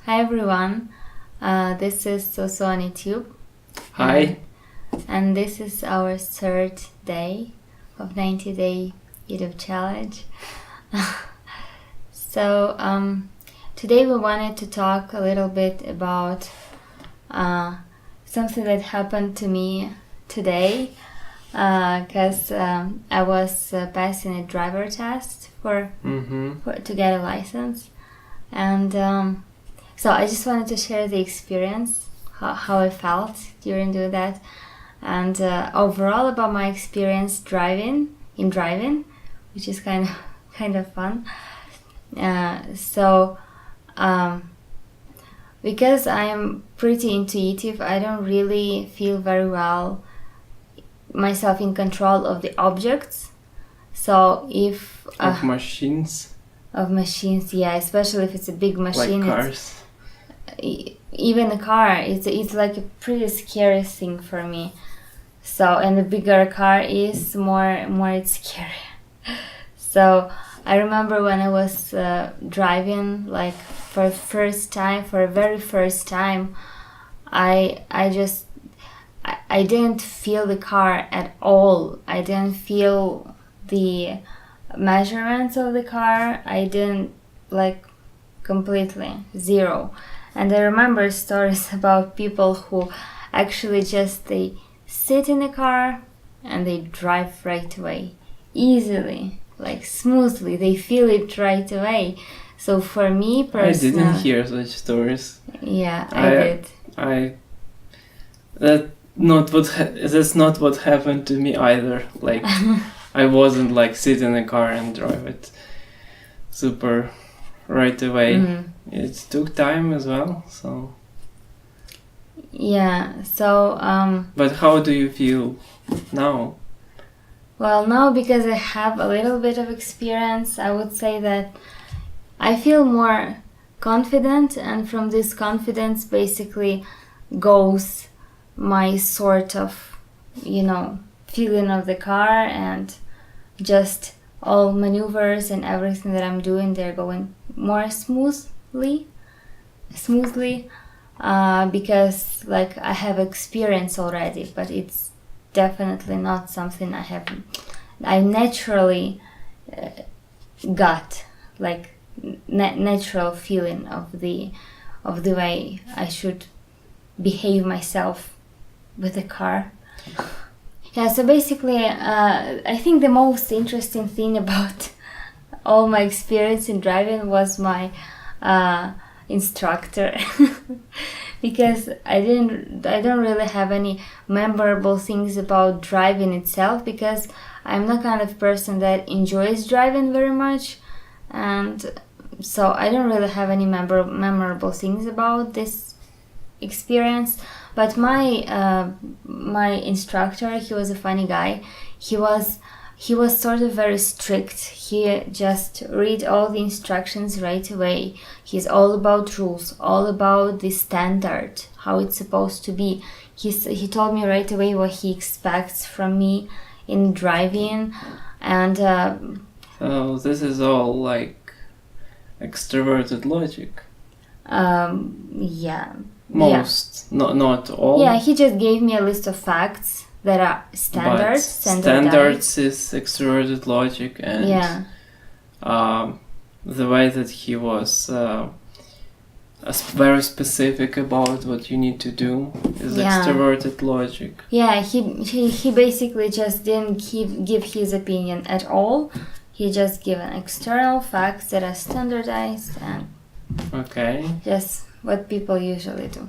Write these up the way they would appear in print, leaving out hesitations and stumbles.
Hi everyone, this is Soso on YouTube. Hi. And this is our third day of 90-day YouTube challenge. So today we wanted to talk a little bit about something that happened to me today, because I was passing a driver test for to get a license, and so I just wanted to share the experience, how I felt during doing that, and overall about my experience driving, which is kind of fun. Because I'm pretty intuitive, I don't really feel very well myself in control of the objects. So if Of machines, yeah, especially if it's a big machine, like cars. Even a car, it's like a pretty scary thing for me. So, and the bigger a car is, more it's scary. So I remember when I was driving, like for a very first time, I didn't feel the car at all. I didn't feel the measurements of the car. I didn't, like, completely zero. And I remember stories about people who actually they sit in the car and they drive right away, easily, like smoothly. They feel it right away. So for me personally, I didn't hear such stories. Yeah, I did. That's not what happened to me either. Like, I wasn't like sit in a car and drive it super right away. Mm-hmm. It took time as well, so. Yeah, so But how do you feel now? well, now, because I have a little bit of experience, I would say that I feel more confident, and from this confidence basically goes my sort of, feeling of the car, and just all maneuvers and everything that I'm doing, they're going more smoothly, because like I have experience already, but it's definitely not something I naturally got, like natural feeling of the way I should behave myself with the car. Yeah, so basically I think the most interesting thing about all my experience in driving was my instructor. Because I don't really have any memorable things about driving itself, because I'm the kind of person that enjoys driving very much, and so I don't really have any memorable things about this experience. But my instructor, he was a funny guy. He was sort of very strict. He just read all the instructions right away. He's all about rules, all about the standard, how it's supposed to be. He told me right away what he expects from me in driving, and So this is all like extroverted logic. Yeah. Most, not all. Yeah, he just gave me a list of facts that are standards. Standards is extroverted logic, and the way that he was very specific about what you need to do is extroverted logic. Yeah, he basically just didn't give his opinion at all. He just given external facts that are standardized, and just what people usually do.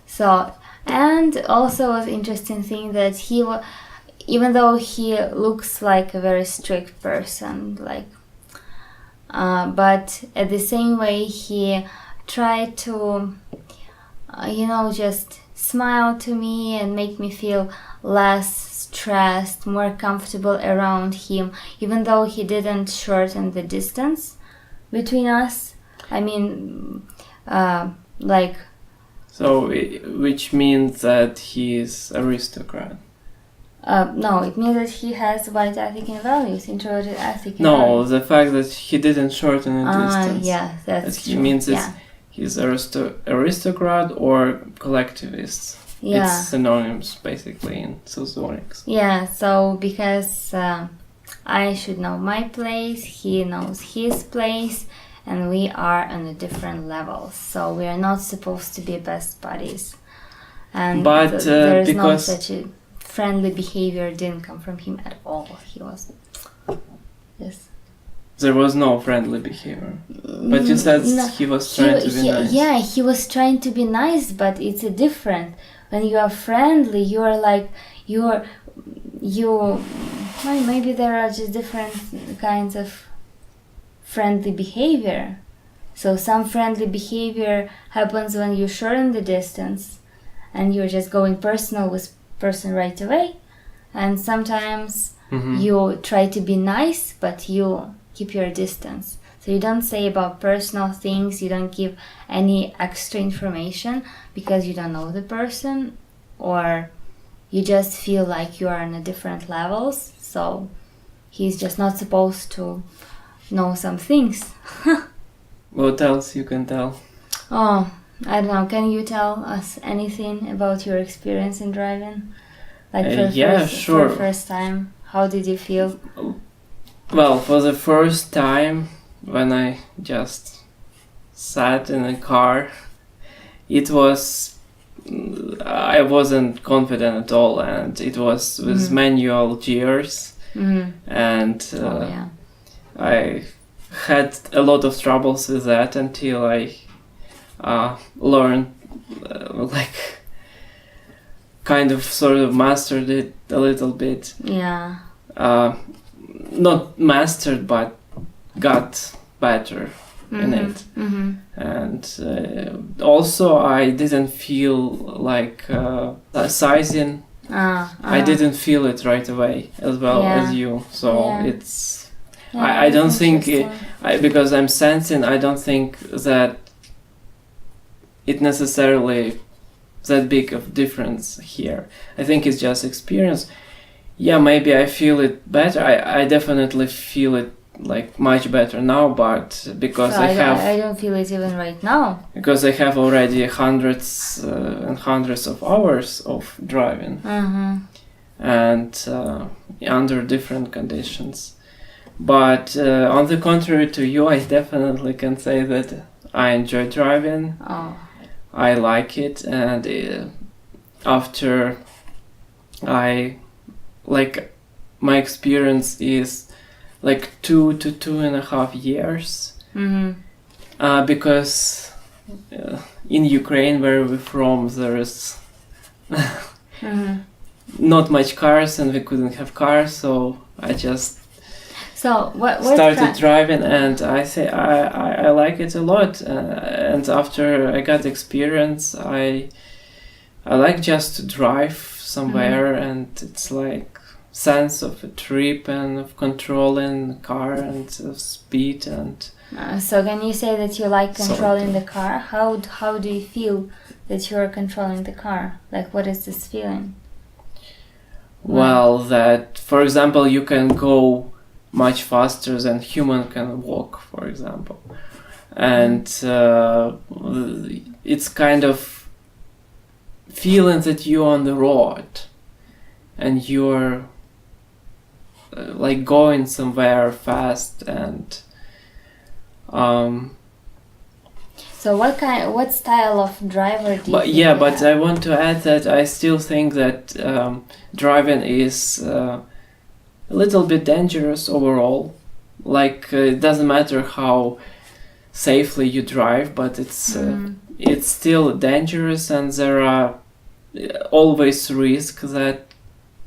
So, and also was interesting thing that he even though he looks like a very strict person, like but at the same way he tried to just smile to me and make me feel less stressed, more comfortable around him, even though he didn't shorten the distance between us. I mean, so, which means that he is aristocrat. No, it means that he has white ethic values, introverted ethic. No, the fact that he didn't shorten the distance. Yeah, that's true. It means he's aristocrat or collectivist. Yeah. It's synonyms basically in socionics. Yeah, so because I should know my place, he knows his place, and we are on a different level. So we are not supposed to be best buddies. And But there is no because such a friendly behavior didn't come from him at all. He was yes. there was no friendly behavior. But you said No, he was trying to be nice. Yeah, he was trying to be nice, but it's a different. When you are friendly, you are like well, maybe there are just different kinds of friendly behavior. So some friendly behavior happens when you shorten the distance and you're just going personal with person right away, and sometimes you try to be nice but you keep your distance. So you don't say about personal things, you don't give any extra information because you don't know the person, or you just feel like you are on a different levels, so he's just not supposed to know some things. What else you can tell? Oh, I don't know. Can you tell us anything about your experience in driving? Like sure. For the first time, how did you feel? Well, for the first time when I just sat in a car, it was I wasn't confident at all, and it was with manual gears, and I had a lot of troubles with that until I learned, kind of sort of mastered it a little bit. Yeah. Not mastered, but got better in it. And also I didn't feel like sizing. I didn't feel it right away as well as you. So it's... I don't think because I'm sensing, I don't think that it necessarily that big of difference here. I think it's just experience. Yeah, maybe I feel it better. I definitely feel it like much better now, but because I don't feel it even right now. Because I have already hundreds and hundreds of hours of driving, and under different conditions. But on the contrary to you, I definitely can say that I enjoy driving. Oh. I like it, and after my experience is like 2 to 2.5 years, because in Ukraine, where we're from, there is not much cars, and we couldn't have cars, so I just started driving, and I say I like it a lot. And after I got experience, I like just to drive somewhere, and it's like sense of a trip and of controlling the car and of speed and. So can you say that you like controlling the car? How do you feel that you are controlling the car? Like, what is this feeling? Well, that for example you can go much faster than human can walk, for example, and it's kind of feeling that you're on the road and you're like going somewhere fast, and so what style of driver do you think but I want to add that I still think that driving is a little bit dangerous overall. Like it doesn't matter how safely you drive, but it's still dangerous, and there are always risks that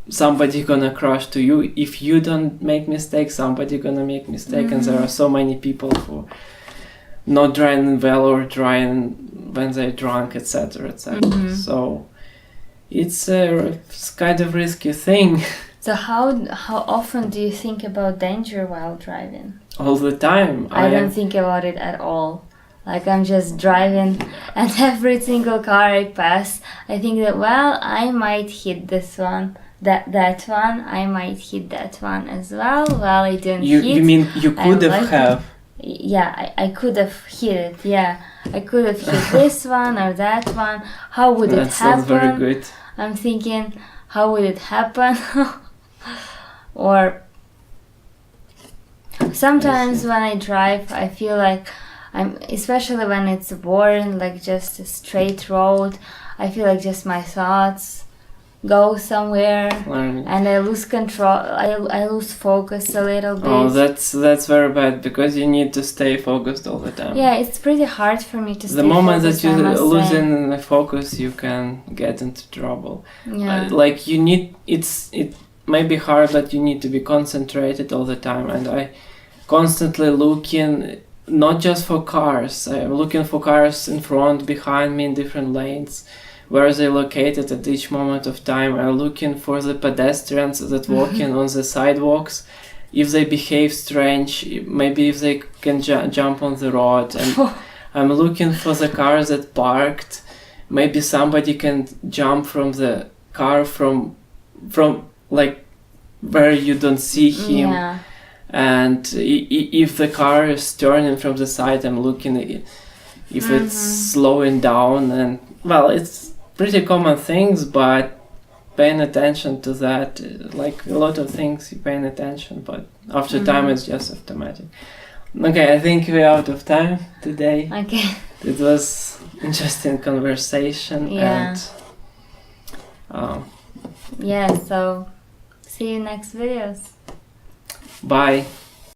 somebody gonna crash to you. If you don't make mistakes, somebody gonna make mistake, and there are so many people who not driving well or driving when they're drunk, etc., etc. So it's a kind of risky thing. So how often do you think about danger while driving? All the time. I don't think about it at all. Like, I'm just driving, and every single car I pass, I think that, well, I might hit this one, that one, I might hit that one as well. Well, I didn't hit. You mean you could have yeah, I could have hit it. Yeah, I could have hit this one or that one. How would it That sounds very happen? good. I'm thinking, how would it happen? Or sometimes when I drive, I feel like especially when it's boring, like just a straight road, I feel like just my thoughts go somewhere and I lose control. I lose focus a little bit. Oh, that's very bad because you need to stay focused all the time. Yeah, it's pretty hard for me to stay The moment that focused, you I must say. losing the focus, you can get into trouble. Yeah. Like you need, it may be hard, but you need to be concentrated all the time. And I constantly looking not just for cars. I'm looking for cars in front, behind me, in different lanes. Where they're located at each moment of time. I'm looking for the pedestrians that walking on the sidewalks. If they behave strange, maybe if they can jump on the road. And I'm looking for the cars that parked. Maybe somebody can jump from the car from like where you don't see him. Yeah. And if the car is turning from the side, I'm looking at it, if it's slowing down. And well, it's pretty common things, but paying attention to that, like a lot of things you're paying attention, but after time it's just automatic. Okay, I think we're out of time today. Okay. It was interesting conversation. Yeah. And Yeah, so see you next videos. bye.